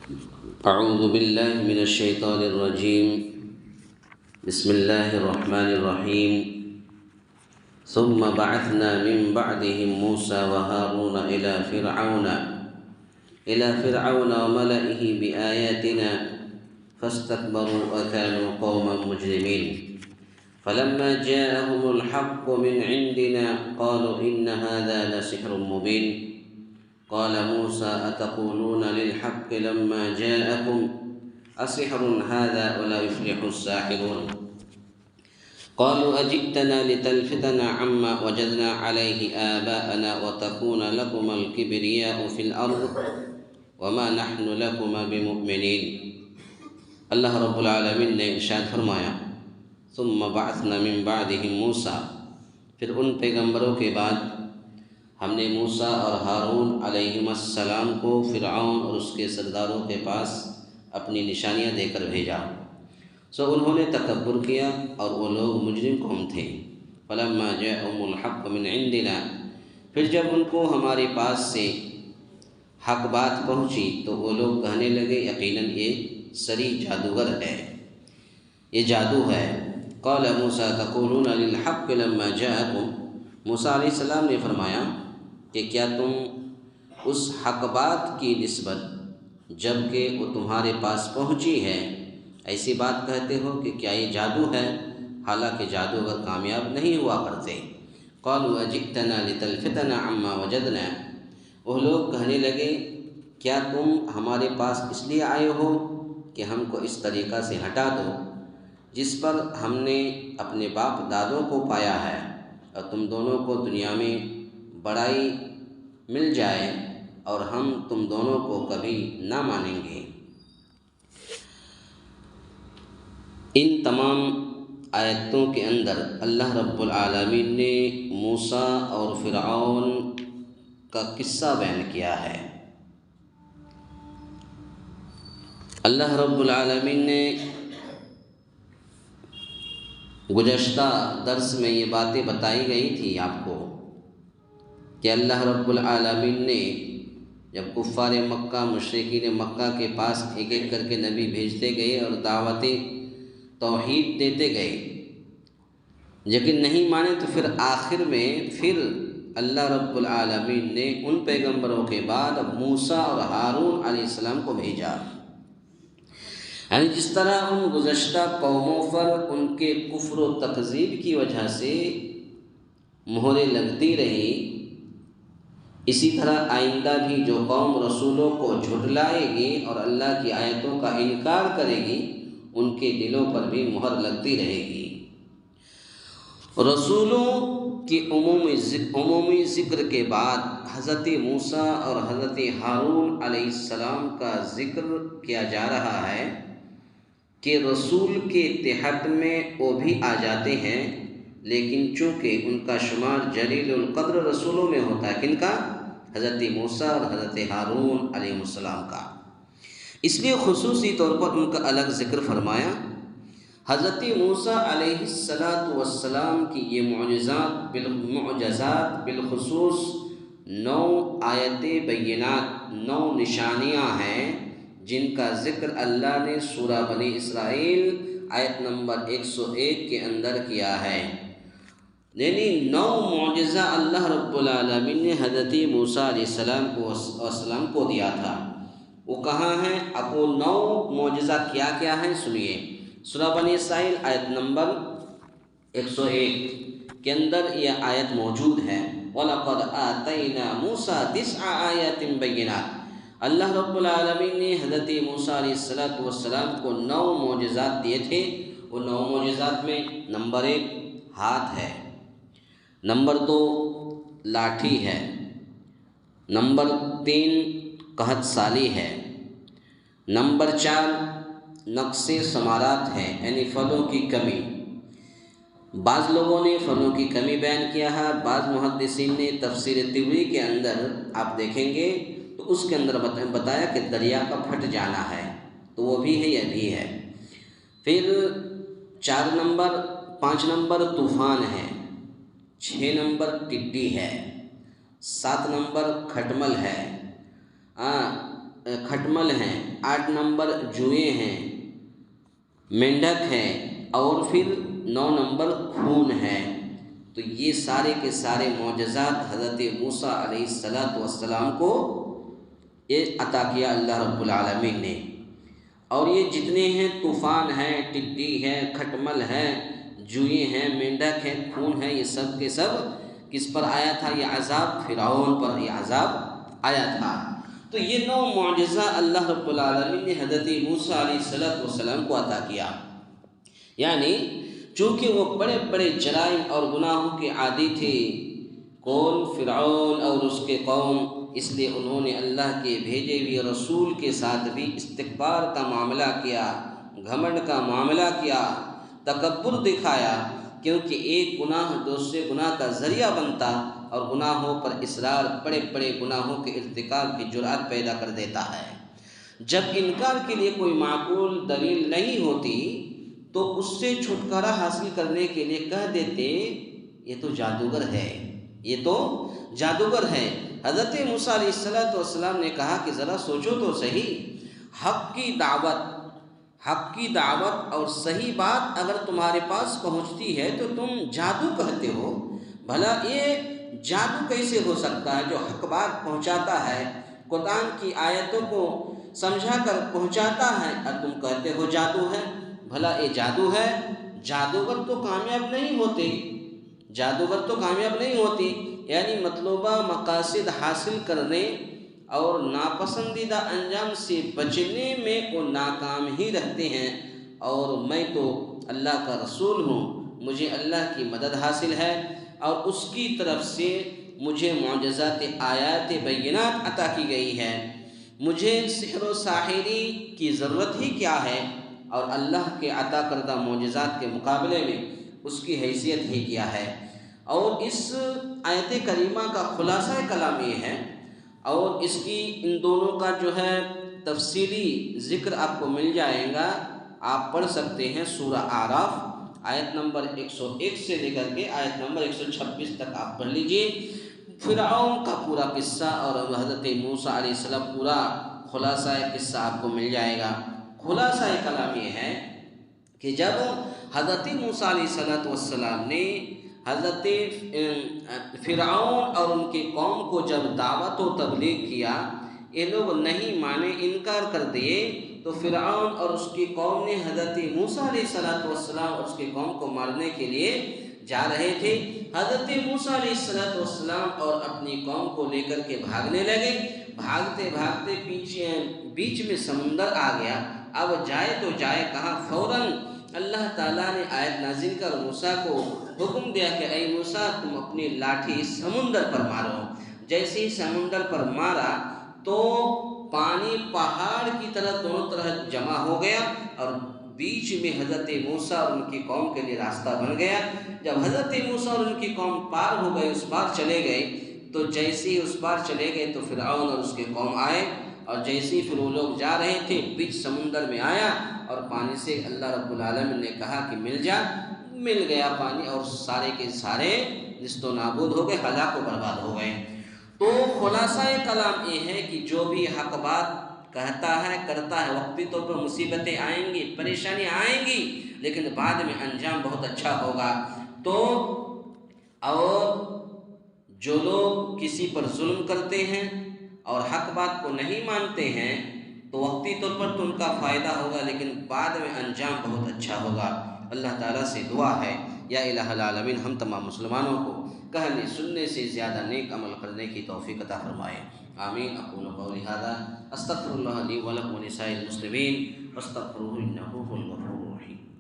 أعوذ بالله من الشيطان الرجيم. بسم الله الرحمن الرحيم. ثم بعثنا من بعدهم موسى وهارون إلى فرعون وملئه بآياتنا فاستكبروا وكانوا قوما مجرمين. فلما جاءهم الحق من عندنا قالوا إن هذا لسحر مبين. قال موسى أتقولون للحق لما جاءكم أسحر هذا ولا يفلح الساحرون. قالوا أجئتنا لتلفتنا عما وجدنا عليه آباءنا وتكون لكما الكبرياء في الأرض وما نحن لكما بمؤمنين. اللہ رب العالمین نے ارشاد فرمایا ثم بعثنا من بعدهم موسیٰ، پھر ان پیغمبروں کے بعد ہم نے موسیٰ اور ہارون علیہم السلام کو فرعون اور اس کے سرداروں کے پاس اپنی نشانیاں دے کر بھیجا، انہوں نے تکبر کیا اور وہ لوگ مجرم قوم تھے۔ فلما جاءهم الحق من عندنا، پھر جب ان کو ہمارے پاس سے حق بات پہنچی تو وہ لوگ کہنے لگے یقیناً یہ سری جادوگر ہے، یہ جادو ہے۔ قال موسیٰ تقولون للحق لما جاءكم، موسیٰ علیہ السلام نے فرمایا کہ کیا تم اس حق بات کی نسبت جب کہ وہ تمہارے پاس پہنچی ہے ایسی بات کہتے ہو کہ کیا یہ جادو ہے، حالانکہ جادوگر کامیاب نہیں ہوا کرتے۔ قالوا اجئتنا لتلفتنا عما وجدنا، وہ لوگ کہنے لگے کیا تم ہمارے پاس اس لیے آئے ہو کہ ہم کو اس طریقہ سے ہٹا دو جس پر ہم نے اپنے باپ دادوں کو پایا ہے، اور تم دونوں کو دنیا میں بڑائی مل جائے اور ہم تم دونوں کو کبھی نہ مانیں گے۔ ان تمام آیتوں کے اندر اللہ رب العالمین نے موسیٰ اور فرعون کا قصہ بیان کیا ہے۔ اللہ رب العالمین نے گزشتہ درس میں یہ باتیں بتائی گئی تھی آپ کو کہ اللہ رب العالمین نے جب کفار مکہ مشرکین مکہ کے پاس ایک ایک کر کے نبی بھیجتے گئے اور دعوت توحید دیتے گئے لیکن نہیں مانے، تو پھر آخر میں پھر اللہ رب العالمین نے ان پیغمبروں کے بعد موسیٰ اور ہارون علیہ السلام کو بھیجا۔ یعنی جس طرح ان گزشتہ قوموں پر ان کے کفر و تکذیب کی وجہ سے مہریں لگتی رہی، اسی طرح آئندہ بھی جو قوم رسولوں کو جھٹلائے گی اور اللہ کی آیتوں کا انکار کرے گی ان کے دلوں پر بھی مہر لگتی رہے گی۔ رسولوں کی عمومی ذکر کے بعد حضرت موسیٰ اور حضرت ہارون علیہ السلام کا ذکر کیا جا رہا ہے کہ رسول کے تحت میں وہ بھی آ جاتے ہیں، لیکن چونکہ ان کا شمار جلیل القدر رسولوں میں ہوتا ہے، کن کا؟ حضرت موسیٰ اور حضرت ہارون علیہ السلام کا، اس لیے خصوصی طور پر ان کا الگ ذکر فرمایا۔ حضرت موسیٰ علیہ السلام کی یہ معجزات بالخصوص 9 آیت بینات، 9 نشانیاں ہیں جن کا ذکر اللہ نے سورہ بنی اسرائیل آیت نمبر 101 کے اندر کیا ہے۔ یعنی 9 معجزہ اللہ رب العالمین نے حضرت موسیٰ علیہ السلام کو دیا تھا۔ وہ کہاں ہیں؟ اب وہ 9 معجزہ کیا کیا ہیں سنیے۔ سورہ بنی اسرائیل آیت نمبر 101 کے اندر یہ آیت موجود ہے، وَلَقَدْ آتَيْنَا مُوسَىٰ 9 آیَاتٍ بَيِّنَاتٍ۔ اللہ رب العالمین نے حضرت موسیٰ علیہ السلام کو 9 معجزات دیے تھے۔ وہ 9 معجزات میں نمبر 1 ہاتھ ہے، نمبر 2 لاٹھی ہے، نمبر 3 قحط سالی ہے، نمبر 4 نقص ثمرات ہے، یعنی پھلوں کی کمی۔ بعض لوگوں نے پھلوں کی کمی بیان کیا ہے، بعض محدثین نے تفسیر طبری کے اندر آپ دیکھیں گے تو اس کے اندر بتایا کہ دریا کا پھٹ جانا ہے، تو وہ بھی ہے، یہ بھی ہے۔ پھر 5 نمبر طوفان ہے، 6 نمبر ٹڈی ہے، 7 نمبر کھٹمل ہے، کھٹمل ہیں، 8 نمبر جوئیں ہیں، مینڈک ہے، اور پھر 9 نمبر خون ہے۔ تو یہ سارے کے سارے معجزات حضرت موسیٰ علیہ السلام کو یہ عطا کیا اللہ رب العالمین نے۔ اور یہ جتنے ہیں، طوفان ہے، ٹڈی ہے، کھٹمل ہے، جوئیں ہیں، مینڈک ہے، خون ہے، یہ سب کے سب کس پر آیا تھا؟ یہ عذاب فرعون پر یہ عذاب آیا تھا۔ تو یہ 9 معجزہ اللہ رب العالمین نے حضرت موسیٰ علیہ السلام کو عطا کیا۔ یعنی چونکہ وہ بڑے بڑے جرائم اور گناہوں کے عادی تھے، کون؟ فرعون اور اس کے قوم، اس لیے انہوں نے اللہ کے بھیجے ہوئے رسول کے ساتھ بھی استکبار کا معاملہ کیا، گھمنڈ کا معاملہ کیا، تکبر دکھایا، کیونکہ ایک گناہ دوسرے گناہ کا ذریعہ بنتا اور گناہوں پر اصرار بڑے بڑے گناہوں کے ارتکاب کی جرأت پیدا کر دیتا ہے۔ جب انکار کے لیے کوئی معقول دلیل نہیں ہوتی تو اس سے چھٹکارا حاصل کرنے کے لیے کہہ دیتے یہ تو جادوگر ہے، یہ تو جادوگر ہے۔ حضرت موسیٰ علیہ السلام نے کہا کہ ذرا سوچو تو صحیح، حق کی دعوت اور صحیح بات اگر تمہارے پاس پہنچتی ہے تو تم جادو کہتے ہو، بھلا یہ جادو کیسے ہو سکتا ہے جو حق بات پہنچاتا ہے، قرآن کی آیتوں کو سمجھا کر پہنچاتا ہے، اور تم کہتے ہو جادو ہے؟ بھلا یہ جادو ہے؟ جادوگر تو کامیاب نہیں ہوتے، یعنی مطلوبہ مقاصد حاصل کرنے اور ناپسندیدہ انجام سے بچنے میں وہ ناکام ہی رہتے ہیں۔ اور میں تو اللہ کا رسول ہوں، مجھے اللہ کی مدد حاصل ہے اور اس کی طرف سے مجھے معجزات آیات بینات عطا کی گئی ہے، مجھے سحر و ساحری کی ضرورت ہی کیا ہے، اور اللہ کے عطا کردہ معجزات کے مقابلے میں اس کی حیثیت ہی کیا ہے۔ اور اس آیت کریمہ کا خلاصہ کلام یہ ہے، اور اس کی ان دونوں کا جو ہے تفصیلی ذکر آپ کو مل جائے گا، آپ پڑھ سکتے ہیں سورہ اعراف آیت نمبر 101 سے لے کر کے آیت نمبر 126 تک آپ پڑھ لیجئے۔ فرعون کا پورا قصہ اور حضرت موسیٰ علیہ السلام پورا خلاصہ قصہ آپ کو مل جائے گا۔ خلاصہ کلام یہ ہے کہ جب حضرت موسیٰ علیہ السلام نے حضرت فرعون اور ان کی قوم کو جب دعوت و تبلیغ کیا، یہ لوگ نہیں مانے، انکار کر دیے، تو فرعون اور اس کی قوم نے حضرت موسیٰ علیہ السلام اور اس کی قوم کو مارنے کے لیے جا رہے تھے۔ حضرت موسیٰ علیہ السلام اور اپنی قوم کو لے کر کے بھاگنے لگے، بھاگتے بھاگتے بیچ میں سمندر آ گیا۔ اب جائے تو جائے کہاں؟ فوراً اللہ تعالیٰ نے آیت نازل کر موسیٰ کو حکم دیا کہ اے موسیٰ تم اپنی لاٹھی سمندر پر مارو۔ جیسے ہی سمندر پر مارا تو پانی پہاڑ کی طرح دونوں طرف جمع ہو گیا اور بیچ میں حضرت موسیٰ اور ان کی قوم کے لیے راستہ بن گیا۔ جب حضرت موسیٰ اور ان کی قوم پار ہو گئے، اس پار چلے گئے، تو جیسے ہی اس پار چلے گئے تو فرعون اور اس کی قوم آئے، اور جیسے ہی پھر وہ لوگ جا رہے تھے بیچ سمندر میں آیا اور پانی سے اللہ رب العالمین نے کہا کہ مل جا، مل گیا پانی، اور سارے کے سارے نیست و نابود ہو گئے، ہلاک و برباد ہو گئے۔ تو خلاصہ کلام یہ ہے کہ جو بھی حق بات کہتا ہے کرتا ہے، وقتی طور پر مصیبتیں آئیں گی، پریشانیاں آئیں گی، لیکن بعد میں انجام بہت اچھا ہوگا۔ تو اور جو لوگ کسی پر ظلم کرتے ہیں اور حق بات کو نہیں مانتے ہیں تو وقتی طور پر تو ان کا فائدہ ہوگا، لیکن بعد میں انجام بہت اچھا ہوگا۔ اللہ تعالیٰ سے دعا ہے یا الہ العالمین ہم تمام مسلمانوں کو کہنے سننے سے زیادہ نیک عمل کرنے کی توفیق عطا فرمائے، آمین۔ اقول قولی ھذا استغفر اللہ لی ولکم ولسائر المسلمین واستغفروہ انہ هو الغفور